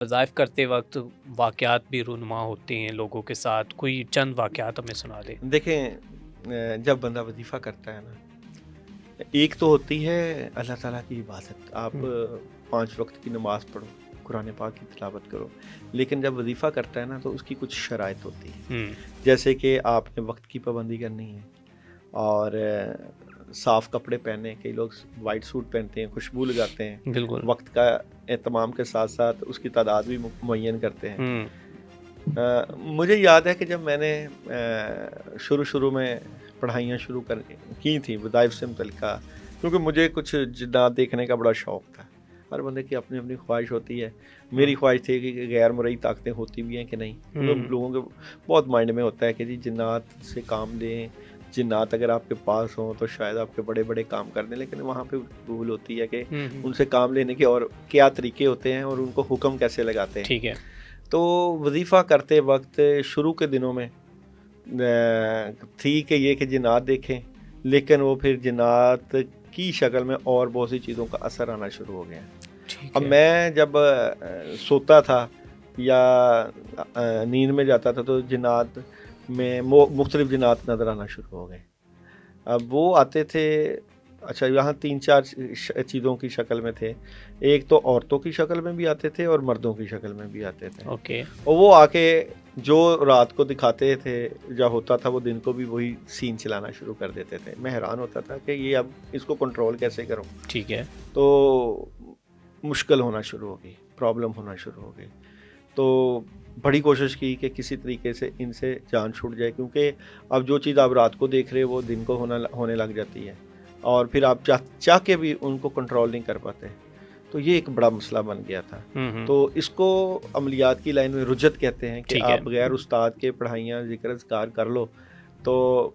وظائف کرتے وقت واقعات بھی رونما ہوتے ہیں لوگوں کے ساتھ، کوئی چند واقعات ہمیں سنا دیں؟ دیکھیں، جب بندہ وظیفہ کرتا ہے نا، ایک تو ہوتی ہے اللہ تعالیٰ کی عبادت. آپ 5 وقت کی نماز پڑھو، قرآن پاک کی تلاوت کرو. لیکن جب وظیفہ کرتا ہے نا تو اس کی کچھ شرائط ہوتی ہے، ہوں، جیسے کہ آپ نے وقت کی پابندی کرنی ہے، اور صاف کپڑے پہنے. کئی لوگ وائٹ سوٹ پہنتے ہیں، خوشبو لگاتے ہیں، بالکل، وقت کا اہتمام کے ساتھ ساتھ اس کی تعداد بھی معین کرتے ہیں. ہوں، مجھے یاد ہے کہ جب میں نے شروع میں پڑھائیاں شروع کی تھیں وظائف سے متعلقہ، کیونکہ مجھے کچھ جنات دیکھنے کا بڑا شوق تھا. ہر بندے کی اپنی اپنی خواہش ہوتی ہے. میری خواہش تھی کہ غیر مرئی طاقتیں ہوتی بھی ہیں کہ نہیں، کیونکہ لوگوں کے بہت مائنڈ میں ہوتا ہے کہ جی جنات سے کام لیں، جنات اگر آپ کے پاس ہوں تو شاید آپ کے بڑے بڑے کام کر دیں. لیکن وہاں پہ بھول ہوتی ہے کہ ان سے کام لینے کے اور کیا طریقے ہوتے ہیں اور ان کو حکم کیسے لگاتے ہیں. ٹھیک ہے، تو وظیفہ کرتے وقت شروع کے دنوں میں تھی کہ یہ کہ جنات دیکھیں، لیکن وہ پھر جنات کی شکل میں اور بہت سی چیزوں کا اثر آنا شروع ہو گیا. ٹھیک اب ہے، میں جب سوتا تھا یا نیند میں جاتا تھا تو جنات میں مختلف جنات نظر آنا شروع ہو گئے. اب وہ آتے تھے، اچھا یہاں 3-4 چیزوں کی شکل میں تھے. ایک تو عورتوں کی شکل میں بھی آتے تھے اور مردوں کی شکل میں بھی آتے تھے. اوکے، اور وہ آ کے جو رات کو دکھاتے تھے یا ہوتا تھا وہ دن کو بھی وہی سین چلانا شروع کر دیتے تھے. میں حیران ہوتا تھا کہ یہ اب اس کو کنٹرول کیسے کروں. ٹھیک ہے، تو مشکل ہونا شروع ہو گئی، پرابلم ہونا شروع ہو گئی. تو بڑی کوشش کی کہ کسی طریقے سے ان سے جان چھوٹ جائے، کیونکہ اب جو چیز آپ رات کو دیکھ رہے وہ دن کو ہونے لگ جاتی ہے، اور پھر آپ چاہ کے بھی ان کو کنٹرول نہیں کر پاتے. تو یہ ایک بڑا مسئلہ بن گیا تھا. تو اس کو عملیات کی لائن میں رجت کہتے ہیں کہ ٹھیک ہے، آپ بغیر استاد کے پڑھائیاں ذکر اذکار کر لو تو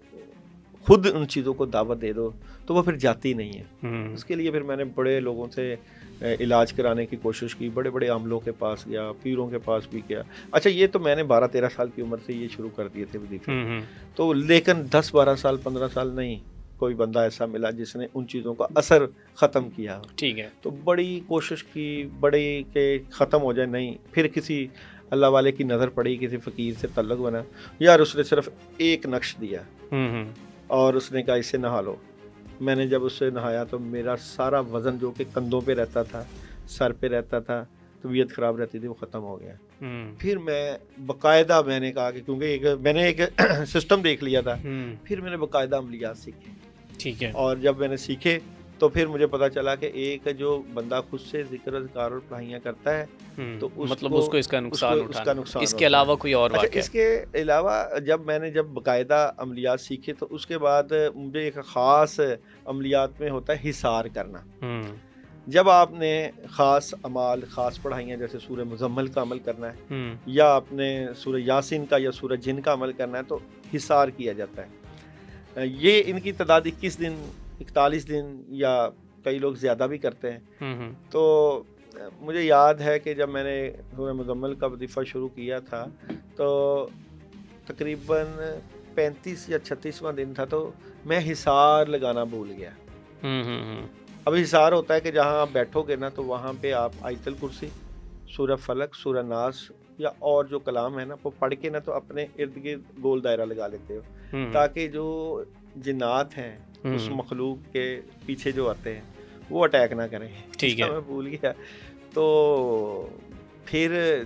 خود ان چیزوں کو دعوت دے دو تو وہ پھر جاتی نہیں ہے. اس کے لیے پھر میں نے بڑے لوگوں سے علاج کرانے کی کوشش کی، بڑے بڑے عاملوں کے پاس گیا، پیروں کے پاس بھی گیا. اچھا یہ تو میں نے 12-13 سال کی عمر سے یہ شروع کر دیے تھے وظیفے. تو لیکن 10-12 سال 15 سال نہیں کوئی بندہ ایسا ملا جس نے ان چیزوں کا اثر ختم کیا. ٹھیک ہے، تو بڑی کوشش کی، بڑی کہ ختم ہو جائے. نہیں، پھر کسی اللہ والے کی نظر پڑی، کسی فقیر سے تعلق بنا. یار اس نے صرف ایک نقش دیا اور اس نے کہا اس سے نہا لو. میں نے جب اس سے نہایا تو میرا سارا وزن جو کہ کندھوں پہ رہتا تھا، سر پہ رہتا تھا، طبیعت خراب رہتی تھی، وہ ختم ہو گیا. پھر میں باقاعدہ میں نے کہا کہ کیونکہ میں نے ایک سسٹم دیکھ لیا تھا، پھر میں نے باقاعدہ عملیات سیکھے. ٹھیک ہے، اور جب میں نے سیکھے تو پھر مجھے پتا چلا کہ ایک جو بندہ خود سے ذکر اذکار اور پڑھائیاں کرتا ہے تو مطلب اس کو اس کا نقصان اس کا اٹھانا، نقصان اس کے ہوتا ہے. علاوہ کوئی اور اچھا واقعہ؟ اس کے علاوہ جب باقاعدہ عملیات سیکھے تو اس کے بعد مجھے ایک خاص عملیات میں ہوتا ہے حصار کرنا. جب آپ نے خاص اعمال، خاص پڑھائیاں جیسے سورہ مزمل کا عمل کرنا ہے یا آپ نے سورہ یاسین کا یا سورہ جن کا عمل کرنا ہے تو حصار کیا جاتا ہے. یہ ان کی تعداد 21 دن، 41 دن یا کئی لوگ زیادہ بھی کرتے ہیں. تو مجھے یاد ہے کہ جب میں نے سورہ مزمل کا وظیفہ شروع کیا تھا تو تقریباً 35 یا 36واں دن تھا تو میں حصار لگانا بھول گیا. اب حصار ہوتا ہے کہ جہاں آپ بیٹھو گے نا تو وہاں پہ آپ آیت الکرسی، سورہ فلق، سورہ ناس یا اور جو کلام ہے نا وہ پڑھ کے نا تو اپنے ارد گرد گول دائرہ لگا لیتے ہو تاکہ جو جنات ہیں اس مخلوق کے پیچھے جو آتے ہیں وہ اٹیک نہ کریں. ٹھیک ہے، میں بھول گیا. تو پھر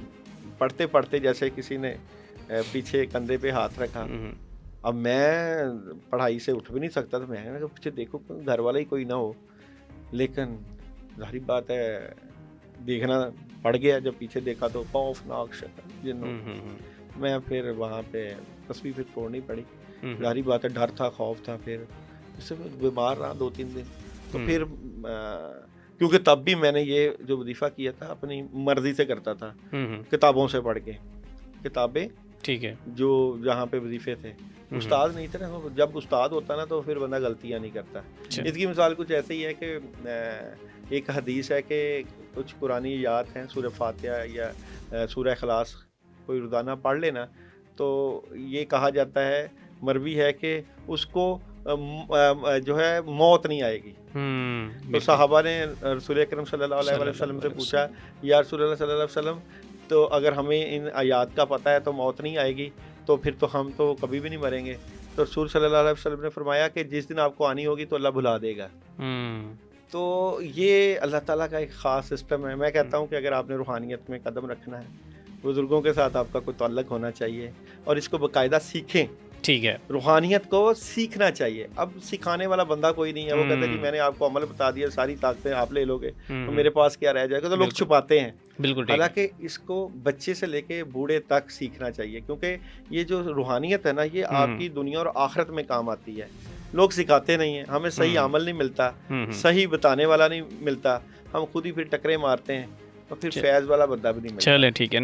پڑھتے پڑھتے جیسے کسی نے پیچھے کندھے پہ ہاتھ رکھا. اب میں پڑھائی سے اٹھ بھی نہیں سکتا تو میں نے کہا پیچھے دیکھو گھر والا ہی کوئی نہ ہو. لیکن ظاہری بات ہے دیکھنا پڑ گیا. جب پیچھے دیکھا تو خوفناک شکل جنوں. میں پھر وہاں پہ تسبیح پھر توڑنی پڑی. ظاہری بات ہے ڈر تھا، خوف تھا. پھر اس سے بیمار رہا 2-3 دن. تو پھر کیونکہ تب بھی میں نے یہ جو وظیفہ کیا تھا اپنی مرضی سے کرتا تھا، کتابوں سے پڑھ کے. کتابیں ٹھیک ہے، جو جہاں پہ وظیفے تھے، استاد نہیں تھے نا. جب استاد ہوتا نا تو پھر بندہ غلطیاں نہیں کرتا. اس کی مثال کچھ ایسے ہی ہے کہ ایک حدیث ہے کہ کچھ قرآنی آیات ہیں، سورہ فاتحہ یا سورہ اخلاص کوئی روزانہ پڑھ لینا تو یہ کہا جاتا ہے، مروی ہے کہ اس کو جو ہے موت نہیں آئے گی. تو صحابہ نے رسول اکرم صلی اللہ علیہ وسلم سے پوچھا یا رسول اللہ صلی اللہ علیہ وسلم تو اگر ہمیں ان آیات کا پتہ ہے تو موت نہیں آئے گی، تو پھر تو ہم تو کبھی بھی نہیں مریں گے۔ تو رسول صلی اللہ علیہ وسلم نے فرمایا کہ جس دن آپ کو آنی ہوگی تو اللہ بھلا دے گا۔ تو یہ اللہ تعالیٰ کا ایک خاص سسٹم ہے۔ میں کہتا ہوں کہ اگر آپ نے روحانیت میں قدم رکھنا ہے، بزرگوں کے ساتھ آپ کا کوئی تعلق ہونا چاہیے اور اس کو باقاعدہ سیکھیں۔ ٹھیک ہے، روحانیت کو سیکھنا چاہیے۔ اب سکھانے والا بندہ کوئی نہیں ہے، وہ کہتا ہے جی میں نے آپ کو عمل بتا دیا، ساری طاقتیں آپ لے لو گے تو میرے پاس کیا رہ جائے گا، تو لوگ چھپاتے ہیں۔ بالکل ٹھیک ہے، حالانکہ اس کو بچے سے لے کے بوڑھے تک سیکھنا چاہیے، کیونکہ یہ جو روحانیت ہے نا، یہ آپ کی دنیا اور آخرت میں کام آتی ہے۔ لوگ سکھاتے نہیں ہیں، ہمیں صحیح عمل نہیں ملتا، صحیح بتانے والا نہیں ملتا، ہم خود ہی پھر ٹکرے مارتے ہیں اور پھر فیض والا بندہ بھی نہیں ملتا۔ چلیں ٹھیک ہے۔